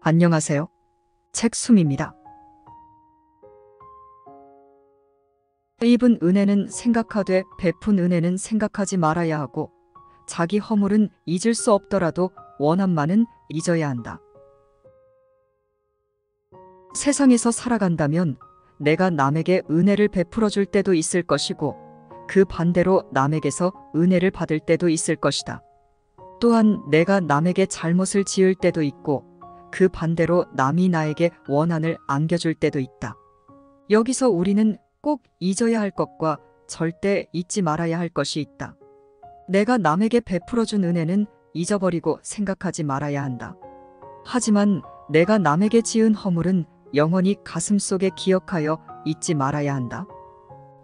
안녕하세요. 책숨입니다. 입은 은혜는 생각하되 베푼 은혜는 생각하지 말아야 하고 자기 허물은 잊을 수 없더라도 원한만은 잊어야 한다. 세상에서 살아간다면 내가 남에게 은혜를 베풀어 줄 때도 있을 것이고 그 반대로 남에게서 은혜를 받을 때도 있을 것이다. 또한 내가 남에게 잘못을 지을 때도 있고 그 반대로 남이 나에게 원한을 안겨줄 때도 있다. 여기서 우리는 꼭 잊어야 할 것과 절대 잊지 말아야 할 것이 있다. 내가 남에게 베풀어준 은혜는 잊어버리고 생각하지 말아야 한다. 하지만 내가 남에게 지은 허물은 영원히 가슴속에 기억하여 잊지 말아야 한다.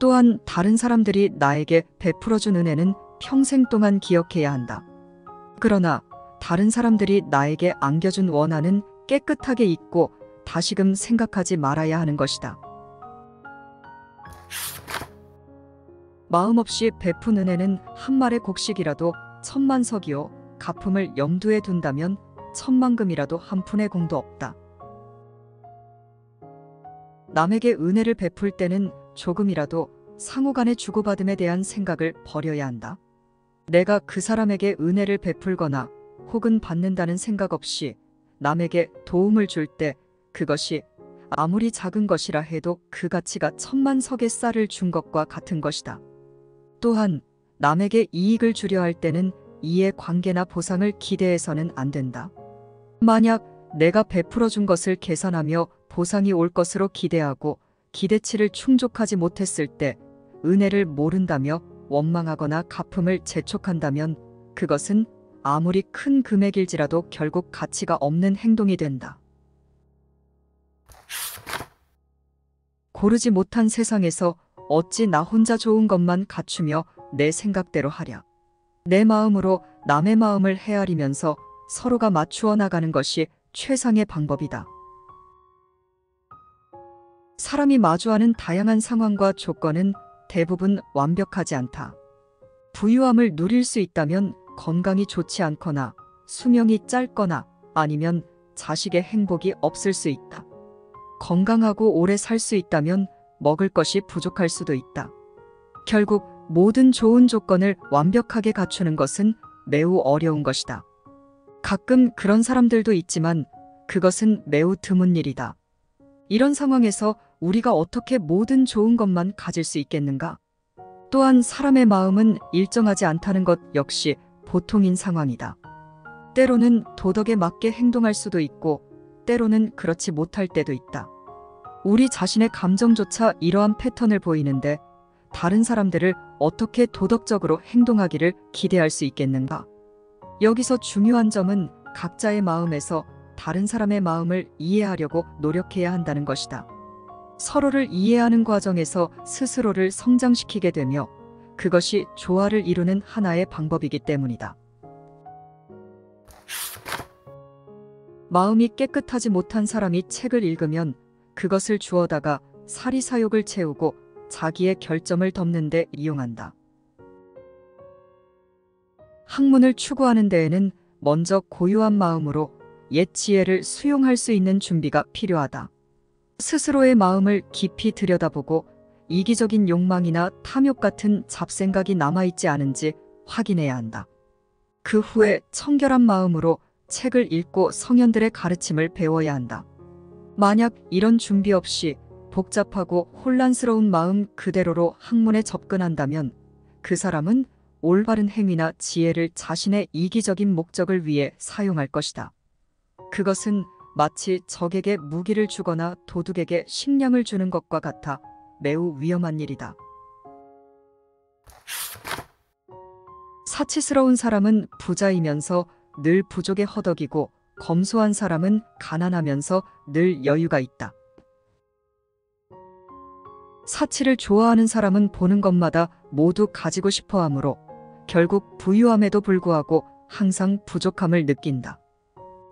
또한 다른 사람들이 나에게 베풀어준 은혜는 평생 동안 기억해야 한다. 그러나 다른 사람들이 나에게 안겨준 원한은 깨끗하게 잊고 다시금 생각하지 말아야 하는 것이다. 마음 없이 베푼 은혜는 한 말의 곡식이라도 천만석이요 갚음을 염두에 둔다면 천만금이라도 한 푼의 공도 없다. 남에게 은혜를 베풀 때는 조금이라도 상호간의 주고받음에 대한 생각을 버려야 한다. 내가 그 사람에게 은혜를 베풀거나 혹은 받는다는 생각 없이 남에게 도움을 줄 때 그것이 아무리 작은 것이라 해도 그 가치가 천만석의 쌀을 준 것과 같은 것이다. 또한 남에게 이익을 주려 할 때는 이의 관계나 보상을 기대해서는 안 된다. 만약 내가 베풀어 준 것을 계산하며 보상이 올 것으로 기대하고 기대치를 충족하지 못했을 때 은혜를 모른다며 원망하거나 갚음을 재촉한다면 그것은 아무리 큰 금액일지라도 결국 가치가 없는 행동이 된다. 고르지 못한 세상에서 어찌 나 혼자 좋은 것만 갖추며 내 생각대로 하랴. 내 마음으로 남의 마음을 헤아리면서 서로가 맞추어 나가는 것이 최상의 방법이다. 사람이 마주하는 다양한 상황과 조건은 대부분 완벽하지 않다. 부유함을 누릴 수 있다면 건강이 좋지 않거나 수명이 짧거나 아니면 자식의 행복이 없을 수 있다. 건강하고 오래 살 수 있다면 먹을 것이 부족할 수도 있다. 결국 모든 좋은 조건을 완벽하게 갖추는 것은 매우 어려운 것이다. 가끔 그런 사람들도 있지만 그것은 매우 드문 일이다. 이런 상황에서 우리가 어떻게 모든 좋은 것만 가질 수 있겠는가? 또한 사람의 마음은 일정하지 않다는 것 역시 보통인 상황이다. 때로는 도덕에 맞게 행동할 수도 있고 때로는 그렇지 못할 때도 있다. 우리 자신의 감정조차 이러한 패턴을 보이는데 다른 사람들을 어떻게 도덕적으로 행동하기를 기대할 수 있겠는가? 여기서 중요한 점은 각자의 마음에서 다른 사람의 마음을 이해하려고 노력해야 한다는 것이다. 서로를 이해하는 과정에서 스스로를 성장시키게 되며 그것이 조화를 이루는 하나의 방법이기 때문이다. 마음이 깨끗하지 못한 사람이 책을 읽으면 그것을 주워다가 사리사욕을 채우고 자기의 결점을 덮는 데 이용한다. 학문을 추구하는 데에는 먼저 고유한 마음으로 옛 지혜를 수용할 수 있는 준비가 필요하다. 스스로의 마음을 깊이 들여다보고 이기적인 욕망이나 탐욕 같은 잡생각이 남아있지 않은지 확인해야 한다. 그 후에 청결한 마음으로 책을 읽고 성현들의 가르침을 배워야 한다. 만약 이런 준비 없이 복잡하고 혼란스러운 마음 그대로로 학문에 접근한다면 그 사람은 올바른 행위나 지혜를 자신의 이기적인 목적을 위해 사용할 것이다. 그것은 마치 적에게 무기를 주거나 도둑에게 식량을 주는 것과 같아 매우 위험한 일이다. 사치스러운 사람은 부자이면서 늘 부족에 허덕이고 검소한 사람은 가난하면서 늘 여유가 있다. 사치를 좋아하는 사람은 보는 것마다 모두 가지고 싶어 하므로 결국 부유함에도 불구하고 항상 부족함을 느낀다.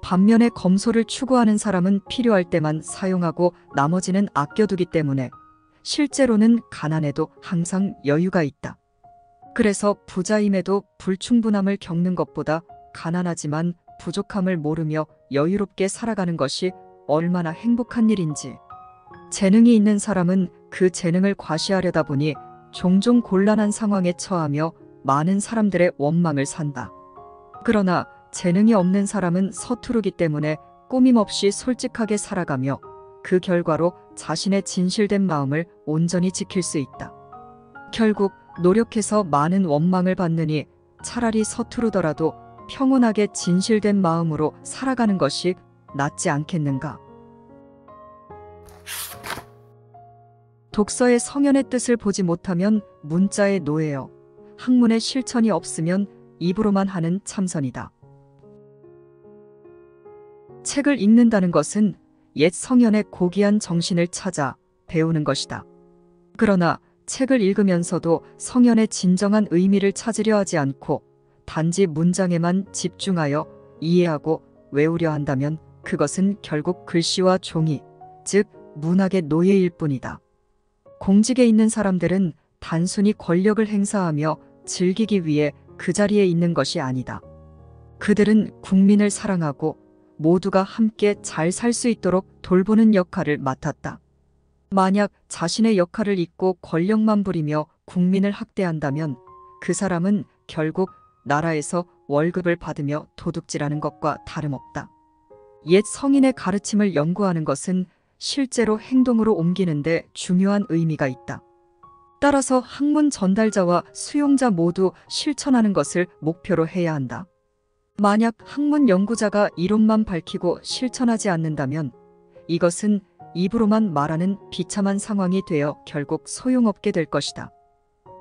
반면에 검소를 추구하는 사람은 필요할 때만 사용하고 나머지는 아껴두기 때문에 실제로는 가난해도 항상 여유가 있다. 그래서 부자임에도 불충분함을 겪는 것보다 가난하지만 부족함을 모르며 여유롭게 살아가는 것이 얼마나 행복한 일인지. 재능이 있는 사람은 그 재능을 과시하려다 보니 종종 곤란한 상황에 처하며 많은 사람들의 원망을 산다. 그러나 재능이 없는 사람은 서투르기 때문에 꾸밈없이 솔직하게 살아가며 그 결과로 자신의 진실된 마음을 온전히 지킬 수 있다. 결국 노력해서 많은 원망을 받느니 차라리 서투르더라도 평온하게 진실된 마음으로 살아가는 것이 낫지 않겠는가. 독서의 성현의 뜻을 보지 못하면 문자의 노예여. 학문의 실천이 없으면 입으로만 하는 참선이다. 책을 읽는다는 것은 옛 성현의 고귀한 정신을 찾아 배우는 것이다. 그러나 책을 읽으면서도 성현의 진정한 의미를 찾으려 하지 않고 단지 문장에만 집중하여 이해하고 외우려 한다면 그것은 결국 글씨와 종이, 즉 문학의 노예일 뿐이다. 공직에 있는 사람들은 단순히 권력을 행사하며 즐기기 위해 그 자리에 있는 것이 아니다. 그들은 국민을 사랑하고 모두가 함께 잘 살 수 있도록 돌보는 역할을 맡았다. 만약 자신의 역할을 잊고 권력만 부리며 국민을 학대한다면 그 사람은 결국 나라에서 월급을 받으며 도둑질하는 것과 다름없다. 옛 성인의 가르침을 연구하는 것은 실제로 행동으로 옮기는 데 중요한 의미가 있다. 따라서 학문 전달자와 수용자 모두 실천하는 것을 목표로 해야 한다. 만약 학문 연구자가 이론만 밝히고 실천하지 않는다면 이것은 입으로만 말하는 비참한 상황이 되어 결국 소용없게 될 것이다.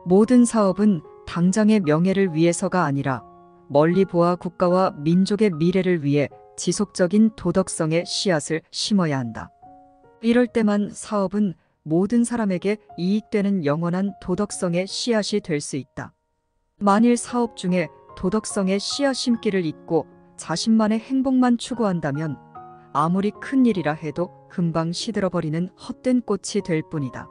모든 사업은 당장의 명예를 위해서가 아니라 멀리 보아 국가와 민족의 미래를 위해 지속적인 도덕성의 씨앗을 심어야 한다. 이럴 때만 사업은 모든 사람에게 이익되는 영원한 도덕성의 씨앗이 될 수 있다. 만일 사업 중에 도덕성의 씨앗 심기를 잊고 자신만의 행복만 추구한다면 아무리 큰 일이라 해도 금방 시들어버리는 헛된 꽃이 될 뿐이다.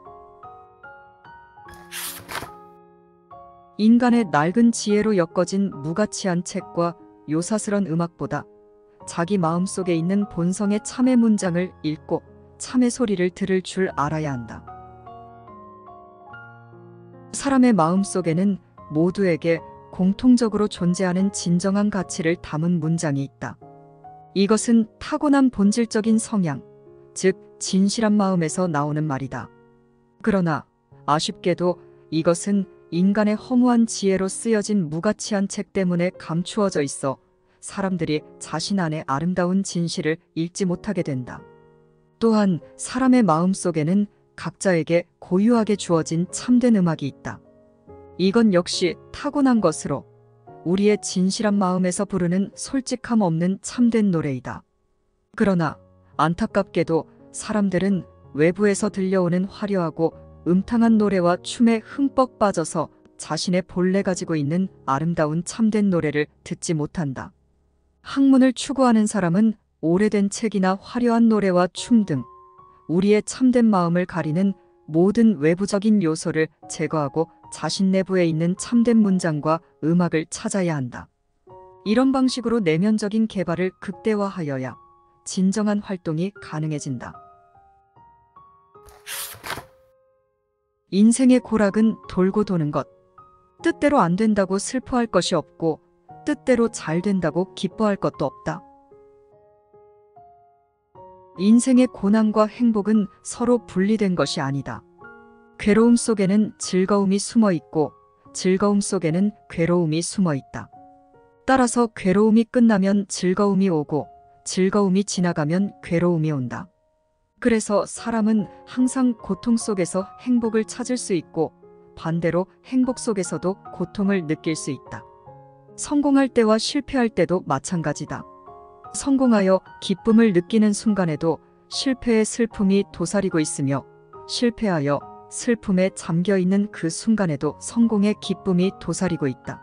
인간의 낡은 지혜로 엮어진 무가치한 책과 요사스런 음악보다 자기 마음속에 있는 본성의 참의 문장을 읽고 참의 소리를 들을 줄 알아야 한다. 사람의 마음속에는 모두에게 공통적으로 존재하는 진정한 가치를 담은 문장이 있다. 이것은 타고난 본질적인 성향, 즉 진실한 마음에서 나오는 말이다. 그러나 아쉽게도 이것은 인간의 허무한 지혜로 쓰여진 무가치한 책 때문에 감추어져 있어 사람들이 자신 안의 아름다운 진실을 읽지 못하게 된다. 또한 사람의 마음속에는 각자에게 고유하게 주어진 참된 음악이 있다. 이건 역시 타고난 것으로 우리의 진실한 마음에서 부르는 솔직함 없는 참된 노래이다. 그러나 안타깝게도 사람들은 외부에서 들려오는 화려하고 음탕한 노래와 춤에 흠뻑 빠져서 자신의 본래 가지고 있는 아름다운 참된 노래를 듣지 못한다. 학문을 추구하는 사람은 오래된 책이나 화려한 노래와 춤 등 우리의 참된 마음을 가리는 모든 외부적인 요소를 제거하고 자신 내부에 있는 참된 문장과 음악을 찾아야 한다. 이런 방식으로 내면적인 개발을 극대화하여야 진정한 활동이 가능해진다. 인생의 고락은 돌고 도는 것. 뜻대로 안 된다고 슬퍼할 것이 없고 뜻대로 잘 된다고 기뻐할 것도 없다. 인생의 고난과 행복은 서로 분리된 것이 아니다. 괴로움 속에는 즐거움이 숨어 있고 즐거움 속에는 괴로움이 숨어 있다. 따라서 괴로움이 끝나면 즐거움이 오고 즐거움이 지나가면 괴로움이 온다. 그래서 사람은 항상 고통 속에서 행복을 찾을 수 있고 반대로 행복 속에서도 고통을 느낄 수 있다. 성공할 때와 실패할 때도 마찬가지다. 성공하여 기쁨을 느끼는 순간에도 실패의 슬픔이 도사리고 있으며 실패하여 슬픔에 잠겨있는 그 순간에도 성공의 기쁨이 도사리고 있다.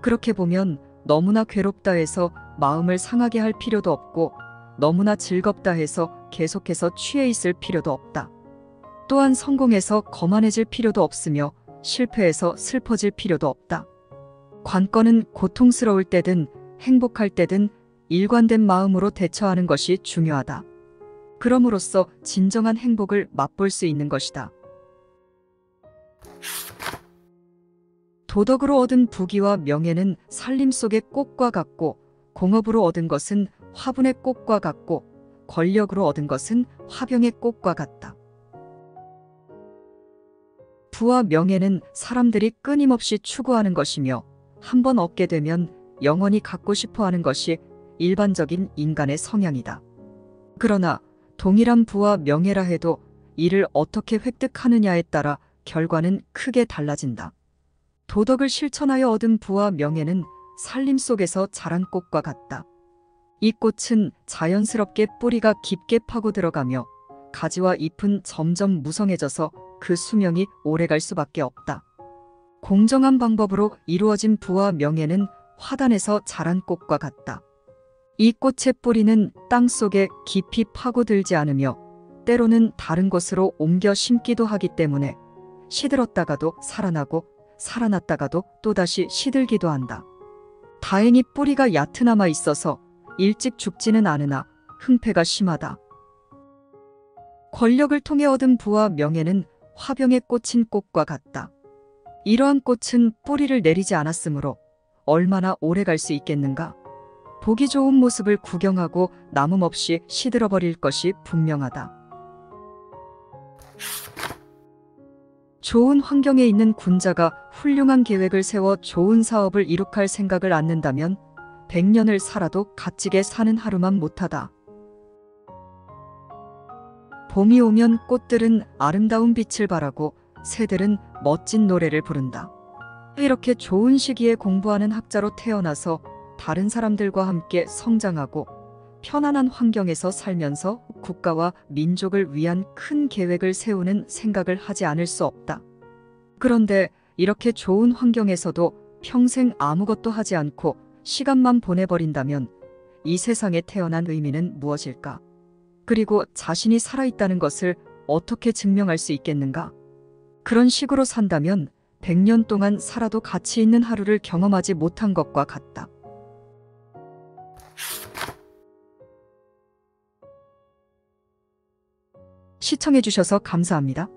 그렇게 보면 너무나 괴롭다 해서 마음을 상하게 할 필요도 없고 너무나 즐겁다 해서 계속해서 취해 있을 필요도 없다. 또한 성공해서 거만해질 필요도 없으며 실패해서 슬퍼질 필요도 없다. 관건은 고통스러울 때든 행복할 때든 일관된 마음으로 대처하는 것이 중요하다. 그럼으로써 진정한 행복을 맛볼 수 있는 것이다. 도덕으로 얻은 부귀와 명예는 산림 속의 꽃과 같고, 공업으로 얻은 것은 화분의 꽃과 같고, 권력으로 얻은 것은 화병의 꽃과 같다. 부와 명예는 사람들이 끊임없이 추구하는 것이며, 한번 얻게 되면 영원히 갖고 싶어 하는 것이 일반적인 인간의 성향이다. 그러나 동일한 부와 명예라 해도 이를 어떻게 획득하느냐에 따라 결과는 크게 달라진다. 도덕을 실천하여 얻은 부와 명예는 산림 속에서 자란 꽃과 같다. 이 꽃은 자연스럽게 뿌리가 깊게 파고 들어가며 가지와 잎은 점점 무성해져서 그 수명이 오래갈 수밖에 없다. 공정한 방법으로 이루어진 부와 명예는 화단에서 자란 꽃과 같다. 이 꽃의 뿌리는 땅 속에 깊이 파고들지 않으며 때로는 다른 곳으로 옮겨 심기도 하기 때문에 시들었다가도 살아나고 살아났다가도 또다시 시들기도 한다. 다행히 뿌리가 얕으나마 있어서 일찍 죽지는 않으나 흥패가 심하다. 권력을 통해 얻은 부와 명예는 화병에 꽂힌 꽃과 같다. 이러한 꽃은 뿌리를 내리지 않았으므로 얼마나 오래 갈 수 있겠는가? 보기 좋은 모습을 구경하고 남음없이 시들어버릴 것이 분명하다. 좋은 환경에 있는 군자가 훌륭한 계획을 세워 좋은 사업을 이룩할 생각을 않는다면 100년을 살아도 값지게 사는 하루만 못하다. 봄이 오면 꽃들은 아름다운 빛을 발하고 새들은 멋진 노래를 부른다. 이렇게 좋은 시기에 공부하는 학자로 태어나서 다른 사람들과 함께 성장하고 편안한 환경에서 살면서 국가와 민족을 위한 큰 계획을 세우는 생각을 하지 않을 수 없다. 그런데 이렇게 좋은 환경에서도 평생 아무것도 하지 않고 시간만 보내버린다면 이 세상에 태어난 의미는 무엇일까? 그리고 자신이 살아있다는 것을 어떻게 증명할 수 있겠는가? 그런 식으로 산다면 100년 동안 살아도 가치 있는 하루를 경험하지 못한 것과 같다. 시청해주셔서 감사합니다.